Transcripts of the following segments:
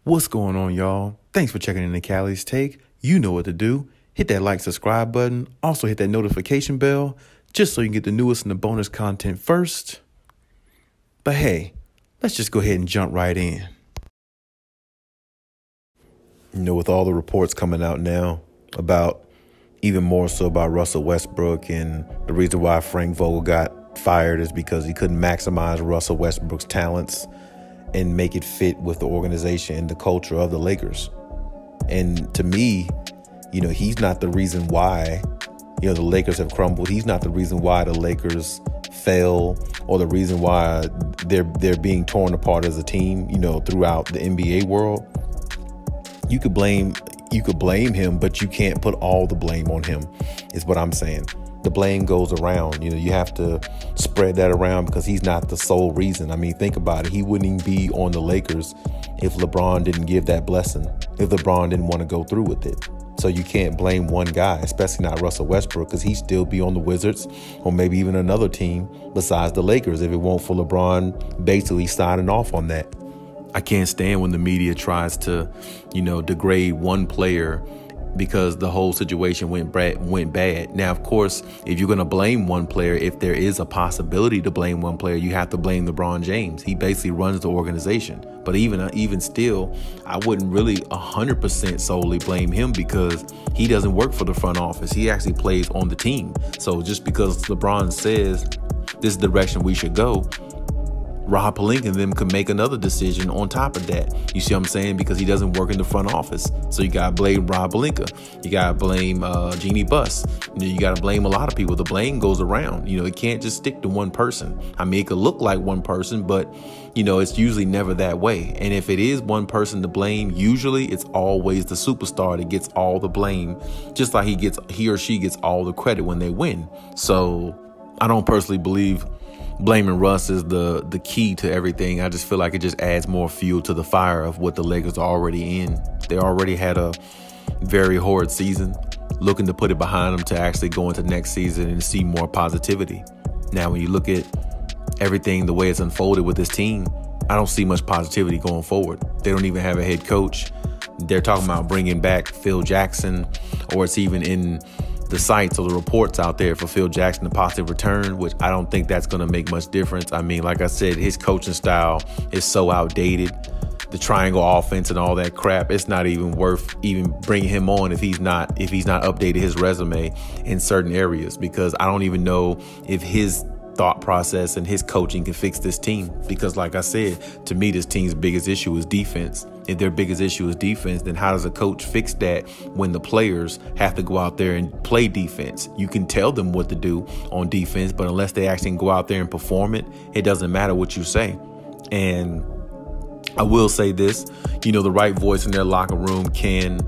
What's going on, y'all? Thanks for checking in the Khaliis Take. You know what to do. Hit that like, subscribe button. Also hit that notification bell just so you can get the newest and the bonus content first. But hey, let's just go ahead and jump right in. With all the reports coming out now about, even more so about Russell Westbrook, and the reason why Frank Vogel got fired is because he couldn't maximize Russell Westbrook's talents and make it fit with the organization and the culture of the Lakers. And to me, he's not the reason why, the Lakers have crumbled. He's not the reason why the Lakers fell or the reason why they're being torn apart as a team, throughout the NBA world. You could blame him, but you can't put all the blame on him, is what I'm saying. The blame goes around. You have to spread that around because he's not the sole reason. I mean, think about it. He wouldn't even be on the Lakers if LeBron didn't give that blessing, if LeBron didn't want to go through with it. So you can't blame one guy, especially not Russell Westbrook, because he'd still be on the Wizards or maybe even another team besides the Lakers if it weren't for LeBron basically signing off on that. I can't stand when the media tries to, degrade one player because the whole situation went bad. Now, of course, if you're going to blame one player, if there is a possibility to blame one player, you have to blame LeBron James. He basically runs the organization. But even still, I wouldn't really 100% solely blame him because he doesn't work for the front office. He actually plays on the team. So just because LeBron says this is the direction we should go, Rob Pelinka and them can make another decision on top of that. You see what I'm saying? Because he doesn't work in the front office. So you got to blame Rob Pelinka. You got to blame Jeannie Buss. You got to blame a lot of people. The blame goes around. It can't just stick to one person. I mean, it could look like one person, but, it's usually never that way. And if it is one person to blame, usually it's always the superstar that gets all the blame, just like he or she gets all the credit when they win. So I don't personally believe blaming Russ is the key to everything. I just feel like it just adds more fuel to the fire of what the Lakers are already in. They already had a very horrid season, looking to put it behind them to actually go into next season and see more positivity. Now, when you look at everything, the way it's unfolded with this team, I don't see much positivity going forward. They don't even have a head coach. They're talking about bringing back Phil Jackson, or it's even in the sites or the reports out there for Phil Jackson to possibly return, which I don't think that's going to make much difference. I mean, like I said, his coaching style is so outdated. The triangle offense and all that crap, it's not even worth even bringing him on if he's not updated his resume in certain areas, because I don't even know if his thought process and his coaching can fix this team. Because like I said, to me, this team's biggest issue is defense. If their biggest issue is defense, then how does a coach fix that when the players have to go out there and play defense? You can tell them what to do on defense, but unless they actually go out there and perform it, it doesn't matter what you say. And I will say this, the right voice in their locker room can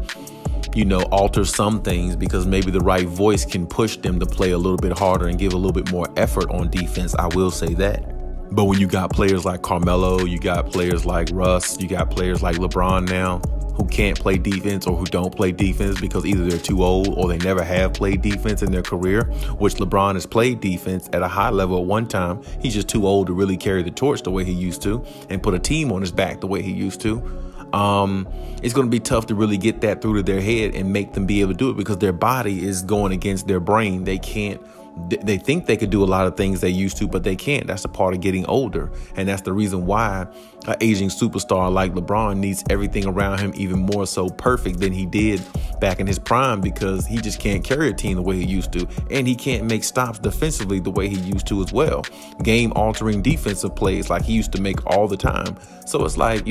alter some things, because maybe the right voice can push them to play a little bit harder and give a little bit more effort on defense. I will say that. But when you got players like Carmelo, you got players like Russ, you got players like LeBron now who can't play defense or who don't play defense because either they're too old or they never have played defense in their career, which LeBron has played defense at a high level at one time. He's just too old to really carry the torch the way he used to and put a team on his back the way he used to. It's going to be tough to really get that through to their head and make them be able to do it, because their body is going against their brain. They can't. They think they could do a lot of things they used to, but they can't. That's a part of getting older. And that's the reason why an aging superstar like LeBron needs everything around him even more so perfect than he did back in his prime, because he just can't carry a team the way he used to. And he can't make stops defensively the way he used to as well. Game altering defensive plays like he used to make all the time. So it's like,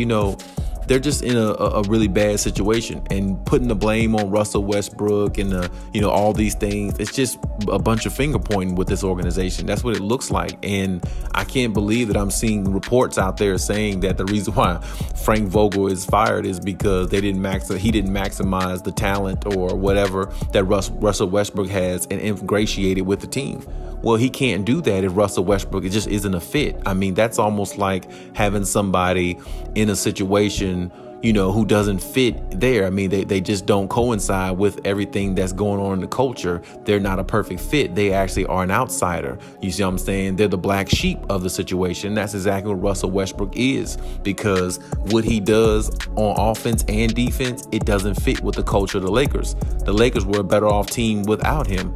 they're just in a really bad situation, and putting the blame on Russell Westbrook and all these things, it's just a bunch of finger pointing with this organization. That's what it looks like. And I can't believe that I'm seeing reports out there saying that the reason why Frank Vogel is fired is because he didn't maximize the talent or whatever that Russell Westbrook has and ingratiated with the team. Well, he can't do that if Russell Westbrook, it just isn't a fit. I mean, that's almost like having somebody in a situation, who doesn't fit there. I mean, they just don't coincide with everything that's going on in the culture. They're not a perfect fit. They actually are an outsider. You see what I'm saying? They're the black sheep of the situation. That's exactly what Russell Westbrook is, because what he does on offense and defense, it doesn't fit with the culture of the Lakers. The Lakers were a better off team without him.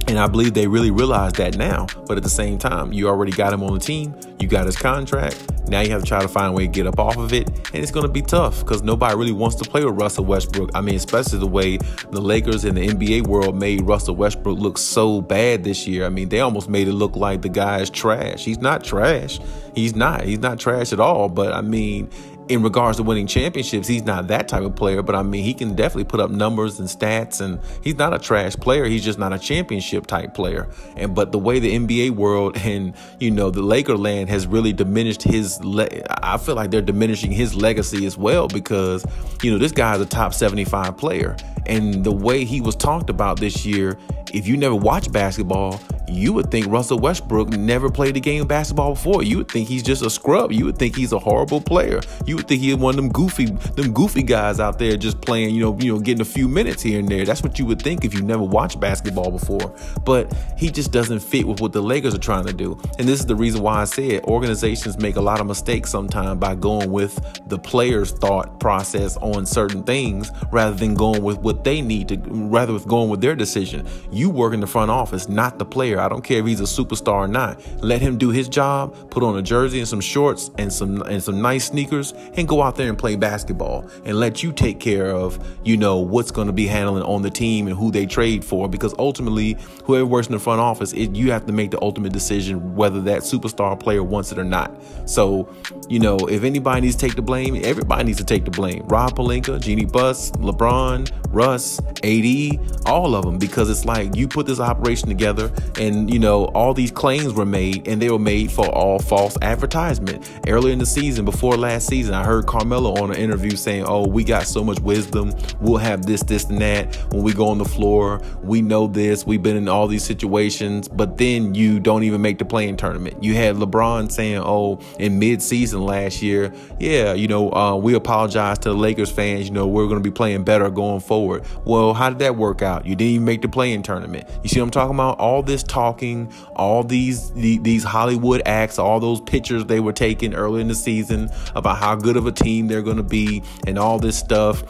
And I believe they really realize that now. But at the same time, you already got him on the team. You got his contract. Now you have to try to find a way to get up off of it. And it's going to be tough because nobody really wants to play with Russell Westbrook. I mean, especially the way the Lakers and the NBA world made Russell Westbrook look so bad this year. I mean, they almost made it look like the guy is trash. He's not trash. He's not trash at all. But I mean, in regards to winning championships, he's not that type of player. But I mean, he can definitely put up numbers and stats, and he's not a trash player. He's just not a championship type player. But the way the NBA world and, the Lakerland has really diminished I feel like they're diminishing his legacy as well, because, this guy is a top 75 player. And the way he was talked about this year, if you never watched basketball, you would think Russell Westbrook never played a game of basketball before. You would think he's just a scrub. You would think he's a horrible player. You would think he's one of them goofy guys out there just playing, getting a few minutes here and there. That's what you would think if you never watched basketball before. But he just doesn't fit with what the Lakers are trying to do. And this is the reason why I said organizations make a lot of mistakes sometimes by going with the players' thought process on certain things rather than going with what they need to, rather than going with their decision. You work in the front office, not the player. I don't care if he's a superstar or not. Let him do his job, put on a jersey and some shorts and some nice sneakers, and go out there and play basketball, and let you take care of, what's going to be handling on the team and who they trade for, because ultimately whoever works in the front office, you have to make the ultimate decision whether that superstar player wants it or not. So, if anybody needs to take the blame, everybody needs to take the blame. Rob Pelinka, Jeannie Buss, LeBron, Russ, AD, all of them, because it's like you put this operation together and, all these claims were made, and they were made for all false advertisement. Earlier in the season, before last season, I heard Carmelo on an interview saying, we got so much wisdom. We'll have this, and that. When we go on the floor, we know this. We've been in all these situations, but then you don't even make the play-in tournament. You had LeBron saying, in mid-season last year, we apologize to the Lakers fans. We're going to be playing better going forward. Well, how did that work out? You didn't even make the play-in tournament. You see what I'm talking about? All this talking, all these Hollywood acts, all those pictures they were taking early in the season about how good of a team they're going to be and all this stuff,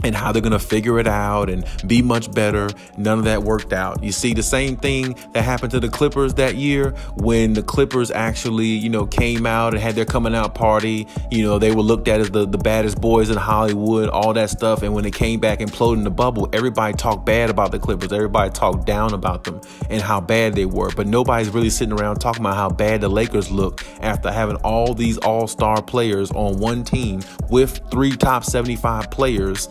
and how they're going to figure it out and be much better. None of that worked out. You see the same thing that happened to the Clippers that year when the Clippers actually, came out and had their coming out party. They were looked at as the baddest boys in Hollywood, all that stuff. And when they came back and imploded in the bubble, everybody talked bad about the Clippers. Everybody talked down about them and how bad they were. But nobody's really sitting around talking about how bad the Lakers look after having all these all-star players on one team with 3 top 75 players,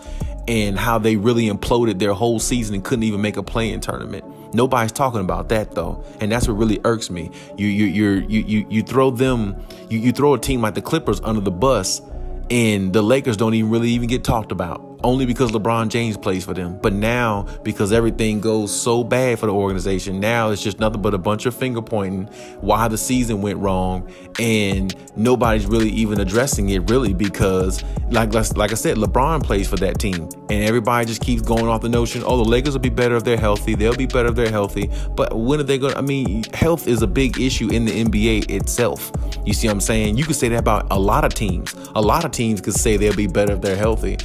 and how they really imploded their whole season and couldn't even make a play-in tournament. Nobody's talking about that though, and that's what really irks me. You throw a team like the Clippers under the bus, and the Lakers don't even get talked about. Only because LeBron James plays for them. But now, because everything goes so bad for the organization, now it's just nothing but a bunch of finger pointing why the season went wrong, and nobody's really even addressing it really, because like I said, LeBron plays for that team, and everybody just keeps going off the notion, the Lakers will be better if they're healthy. They'll be better if they're healthy. But when are they going to, health is a big issue in the NBA itself. You see what I'm saying? You could say that about a lot of teams. A lot of teams could say they'll be better if they're healthy.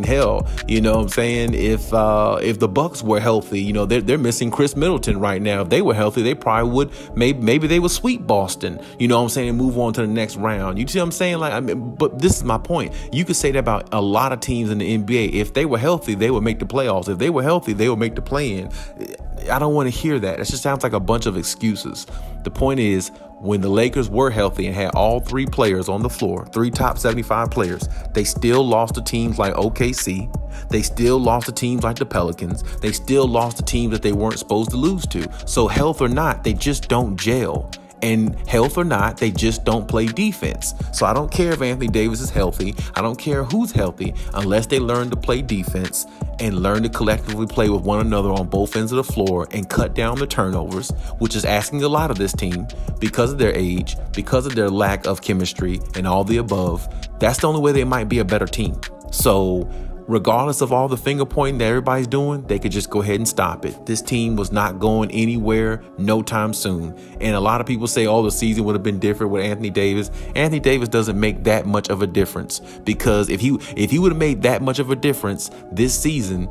Hell, you know what I'm saying? If the Bucks were healthy, they're missing Chris Middleton right now. If they were healthy, they probably would, maybe they would sweep Boston, you know what I'm saying, and move on to the next round. You see what I'm saying? But this is my point. You could say that about a lot of teams in the NBA. If they were healthy, they would make the playoffs. If they were healthy, they would make the play-in. I don't want to hear that. It just sounds like a bunch of excuses. The point is, when the Lakers were healthy and had all 3 players on the floor, 3 top 75 players, they still lost to teams like OKC. They still lost to teams like the Pelicans. They still lost to teams that they weren't supposed to lose to. So health or not, they just don't gel. And health or not, they just don't play defense. So I don't care if Anthony Davis is healthy. I don't care who's healthy unless they learn to play defense and learn to collectively play with one another on both ends of the floor and cut down the turnovers, which is asking a lot of this team because of their age, because of their lack of chemistry and all the above. That's the only way they might be a better team. So regardless of all the finger pointing that everybody's doing, they could just go ahead and stop it. This team was not going anywhere no time soon. And a lot of people say, oh, the season would have been different with Anthony Davis. Anthony Davis doesn't make that much of a difference, because if he would have made that much of a difference this season,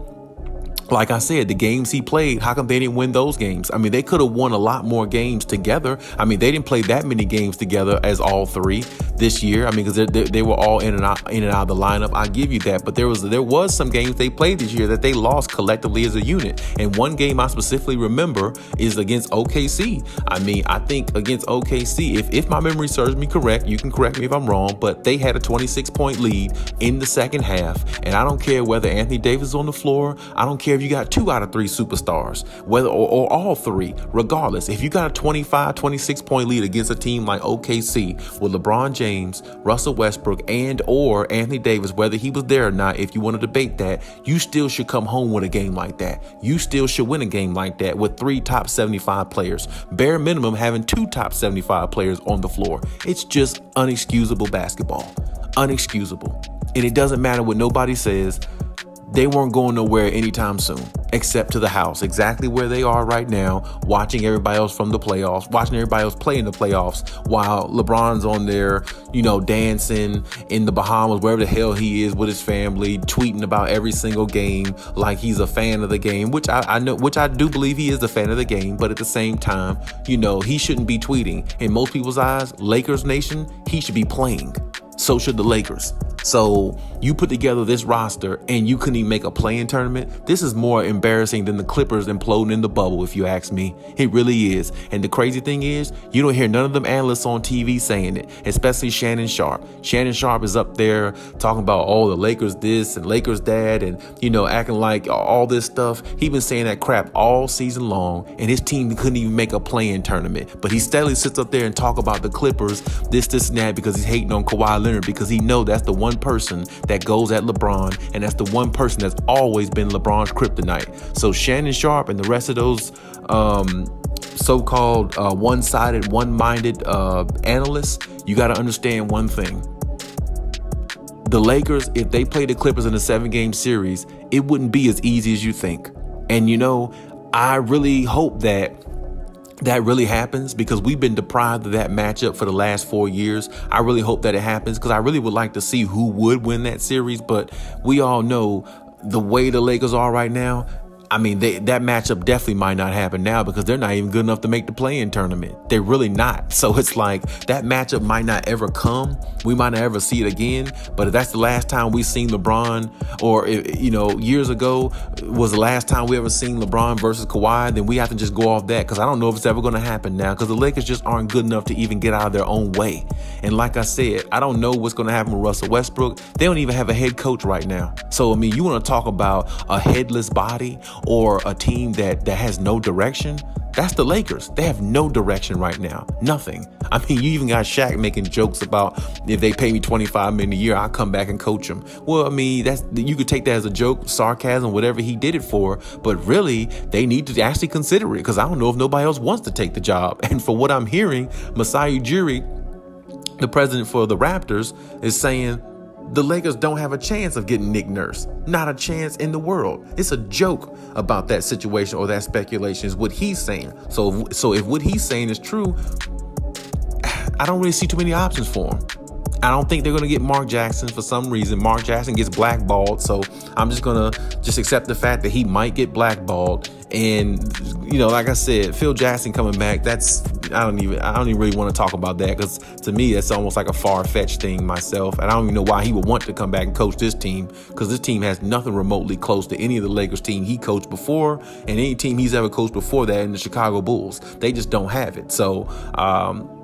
like I said, the games he played, how come they didn't win those games? I mean, they could have won a lot more games together. I mean, they didn't play that many games together as all three this year. I mean, because they were all in and out of the lineup. I give you that. But there was some games they played this year that they lost collectively as a unit. And one game I specifically remember is against OKC. I mean, I think against OKC, if my memory serves me correct, you can correct me if I'm wrong, but they had a 26-point lead in the second half. And I don't care whether Anthony Davis is on the floor. I don't care if you got 2 out of 3 superstars, whether or all 3, regardless. If you got a 25, 26-point lead against a team like OKC with LeBron James, Russell Westbrook, and or Anthony Davis, whether he was there or not, if you want to debate that, you still should come home with a game like that. You still should win a game like that with 3 top 75 players. Bare minimum having 2 top 75 players on the floor. It's just unexcusable basketball. Unexcusable. And it doesn't matter what nobody says. They weren't going nowhere anytime soon, except to the house, exactly where they are right now, watching everybody else from the playoffs, watching everybody else play in the playoffs while LeBron's on there, dancing in the Bahamas, wherever the hell he is with his family, tweeting about every single game like he's a fan of the game, which I know, which I do believe he is a fan of the game. But at the same time, he shouldn't be tweeting. In most people's eyes, Lakers Nation, he should be playing. So should the Lakers. So you put together this roster and you couldn't even make a play-in tournament. This is more embarrassing than the Clippers imploding in the bubble, if you ask me. It really is. And the crazy thing is, you don't hear none of them analysts on TV saying it, especially Shannon Sharp. Shannon Sharp is up there talking about, oh, the Lakers this and Lakers that, and, acting like all this stuff. He's been saying that crap all season long, and his team couldn't even make a play-in tournament. But he steadily sits up there and talk about the Clippers, this, and that, because he's hating on Kawhi Leonard, because he know that's the one person that goes at LeBron, and that's the one person that's always been LeBron's kryptonite. So Shannon Sharp and the rest of those so-called one-sided, one-minded analysts, you got to understand one thing. The Lakers, if they play the Clippers in a 7-game series, it wouldn't be as easy as you think. And I really hope that really happens, because we've been deprived of that matchup for the last 4 years. I really hope that it happens, because I really would like to see who would win that series. But we all know the way the Lakers are right now. I mean, that matchup definitely might not happen now, because they're not even good enough to make the play-in tournament. They're really not. So it's like that matchup might not ever come. We might not ever see it again. But if that's the last time we seen LeBron, or, years ago was the last time we ever seen LeBron versus Kawhi, then we have to just go off that, because I don't know if it's ever going to happen now, because the Lakers just aren't good enough to even get out of their own way. And like I said, I don't know what's going to happen with Russell Westbrook. They don't even have a head coach right now. So, I mean, you want to talk about a headless body, or a team that has no direction? That's the Lakers. They have no direction right now. Nothing. I mean, you even got Shaq making jokes about, if they pay me $25 million a year, I'll come back and coach them. Well, I mean, you could take that as a joke, sarcasm, whatever he did it for. But really, they need to actually consider it, because I don't know if nobody else wants to take the job. And for what I'm hearing, Masai Ujiri, the president for the Raptors, is saying the Lakers don't have a chance of getting Nick Nurse. Not a chance in the world. It's a joke about that situation, or that speculation is what he's saying. So if what he's saying is true, I don't really see too many options for him. I don't think they're going to get Mark Jackson for some reason. Mark Jackson gets blackballed, so I'm just going to accept the fact that he might get blackballed. And, like I said, Phil Jackson coming back, I don't even really want to talk about that, because to me, that's almost like a far-fetched thing myself. And I don't even know why he would want to come back and coach this team, because this team has nothing remotely close to any of the Lakers team he coached before, and any team he's ever coached before that in the Chicago Bulls. They just don't have it. So,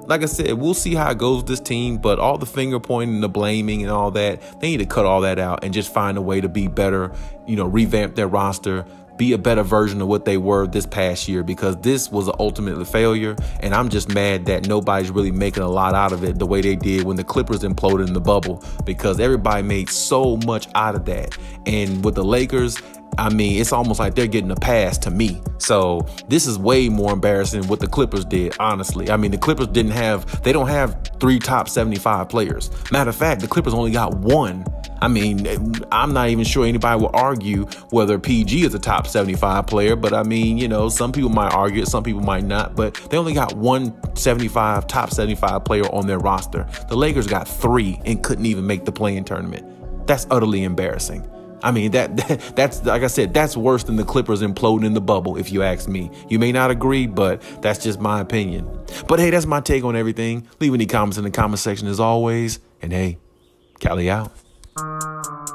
like I said, we'll see how it goes with this team. But all the finger pointing, the blaming and all that, they need to cut all that out and just find a way to be better, revamp their roster, be a better version of what they were this past year, because this was an ultimate failure. And I'm just mad that nobody's really making a lot out of it the way they did when the Clippers imploded in the bubble, because everybody made so much out of that. And with the Lakers, I mean, it's almost like they're getting a pass to me. So this is way more embarrassing what the Clippers did, honestly. I mean, the Clippers they don't have 3 top 75 players. Matter of fact, the Clippers only got 1. I mean, I'm not even sure anybody will argue whether PG is a top 75 player, but I mean, some people might argue it, some people might not, but they only got 1 top 75 player on their roster. The Lakers got 3 and couldn't even make the play-in tournament. That's utterly embarrassing. I mean, that's like I said, that's worse than the Clippers imploding in the bubble, if you ask me. You may not agree, but that's just my opinion. But hey, that's my take on everything. Leave any comments in the comment section as always. And hey, Khaliis out.